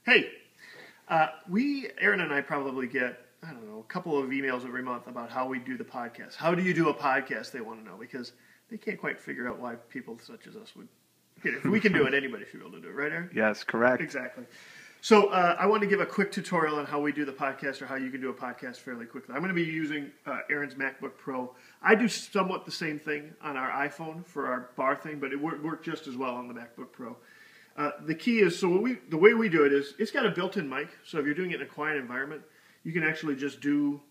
Hey, Aaron and I probably get, I don't know, a couple of emails every month about how we do the podcast. How do you do a podcast, they want to know, because they can't quite figure out why people such as us would. If we can do it, anybody should be able to do it, right, Aaron? Yes, correct. Exactly. So I want to give a quick tutorial on how we do the podcast, or how you can do a podcast fairly quickly. I'm going to be using Aaron's MacBook Pro. I do somewhat the same thing on our iPhone for our bar thing, but it worked just as well on the MacBook Pro. The key is, the way we do it is, it's got a built-in mic, so if you're doing it in a quiet environment, you can actually just do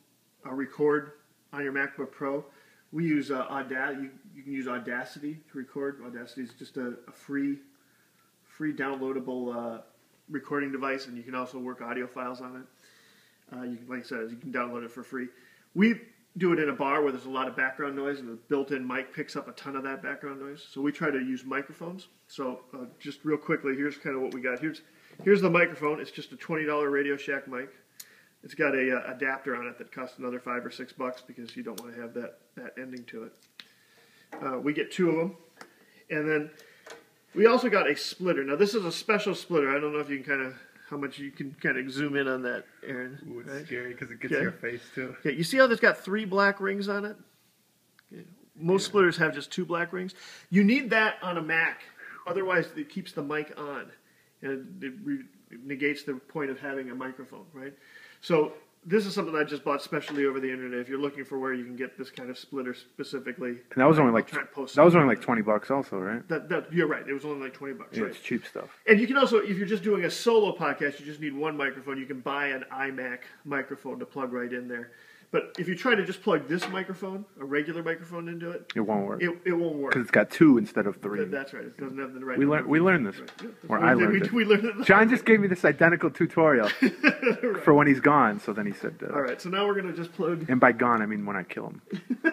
a record on your MacBook Pro. We use Audacity. You can use Audacity to record. Audacity is just a free downloadable recording device, and you can also work audio files on it. Like I said, you can download it for free. We do it in a bar where there's a lot of background noise, and the built-in mic picks up a ton of that background noise. So we try to use microphones. So just real quickly, here's kind of what we got. Here's the microphone. It's just a $20 Radio Shack mic. It's got a adapter on it that costs another $5 or $6 because you don't want to have that ending to it. We get 2 of them, and then we also got a splitter. Now this is a special splitter. I don't know if you can how much you can kind of zoom in on that, Aaron. Ooh, it's scary because it gets to your face too. Okay, you see how it's got 3 black rings on it? Okay. Most splitters have just 2 black rings. You need that on a Mac, otherwise it keeps the mic on, and it negates the point of having a microphone, right? So this is something I just bought specially over the internet. If you're looking for where you can get this kind of splitter specifically, and that was only like $20 also, right? You're right. It was only like $20. Yeah, right? It's cheap stuff. And you can also, if you're just doing a solo podcast, you just need one microphone. You can buy an iMac microphone to plug right in there. But if you try to just plug this microphone, a regular microphone, into it, it won't work. It won't work because it's got 2 instead of 3. That's right. It doesn't have the right. We learned this, right. Yeah, or I learned it. We learned it. John just gave me this identical tutorial right. for when he's gone. So then he said, "All right, so now we're gonna just plug." And by gone, I mean when I kill him.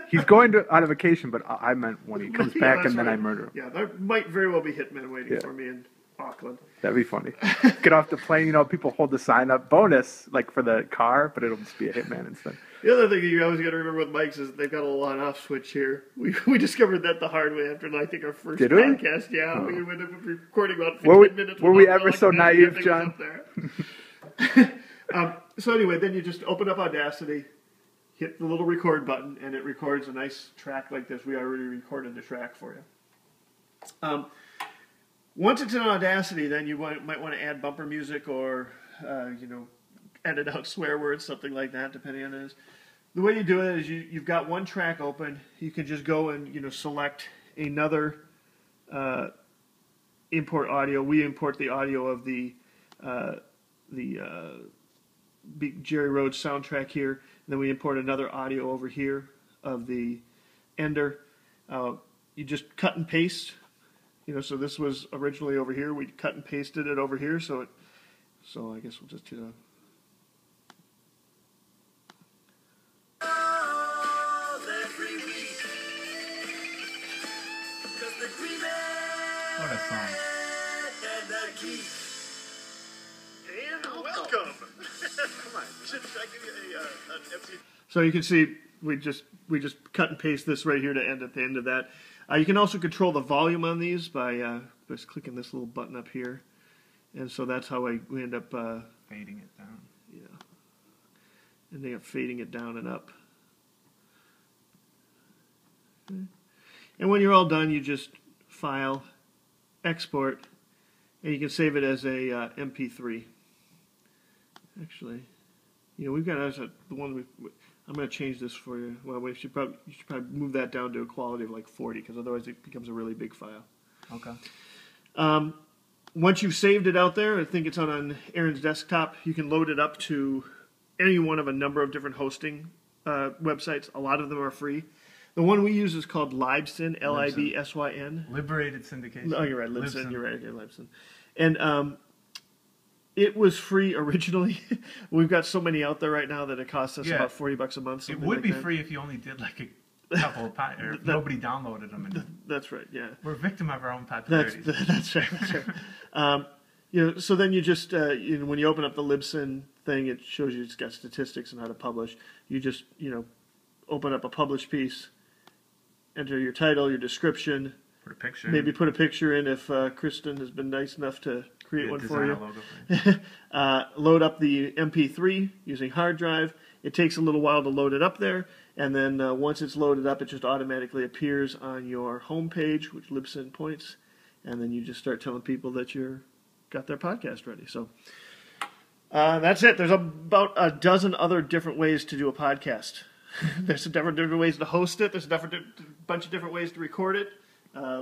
He's going on a vacation, but I meant when he comes back and then I murder him. Yeah, there might very well be hitmen waiting for me in Auckland. That'd be funny. Get off the plane, people hold the sign up, bonus, like for the car, but it'll just be a hitman instead. The other thing you always got to remember with mics is they've got a little on-off switch here. We discovered that the hard way after, I think, our first podcast. Yeah, we ended up recording about 15 minutes. Were we ever so naive, John? So anyway, then you just open up Audacity, hit the little record button, and it records a nice track like this. We already recorded the track for you. Once it's in Audacity, then you might want to add bumper music or, edit out swear words, something like that, depending on it. The way you do it is you've got one track open. You can just go and select another import audio. We import the audio of the Jerry Rhodes soundtrack here. And then we import another audio over here of the Ender. You just cut and paste. So this was originally over here. We cut and pasted it over here. So I guess we'll just do. What a song. And welcome. Come on. Should I give you an MC? So you can see we just cut and paste this right here to end at the end of that. You can also control the volume on these by just clicking this little button up here. And so that's how we end up fading it down. Yeah. And they are fading it down and up. Okay. And when you're all done, you just file, export, and you can save it as a MP3. Actually, we've got the one I'm going to change this for you. Well, you should probably move that down to a quality of like 40, because otherwise it becomes a really big file. Okay. Once you've saved it out there, I think it's on Aaron's desktop, you can load it up to any one of a number of different hosting websites. A lot of them are free. The one we use is called Libsyn, Libsyn. Liberated syndication. Oh, you're right, Libsyn. You're right, Libsyn. And it was free originally. We've got so many out there right now that it costs us about $40 a month. It would be free if you only did like a couple of or nobody downloaded them. That's right. Yeah. We're a victim of our own popularity. That's right. That's right. So then you just when you open up the Libsyn thing, it shows you it's got statistics and how to publish. You just open up a published piece, enter your title, your description. Put a picture. Maybe put a picture in if Kristen has been nice enough to create one for design you. a logo for you. Load up the MP3 using hard drive. It takes a little while to load it up there, and then once it's loaded up, it just automatically appears on your home page, which Libsyn points, and then you just start telling people that you're got their podcast ready. So that's it. There's about a dozen other different ways to do a podcast. There's different ways to host it. There's a bunch of different ways to record it.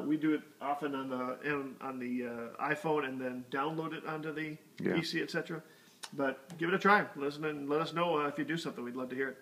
We do it often on the iPhone and then download it onto the PC, etc. But give it a try. Let us know if you do something. We'd love to hear it.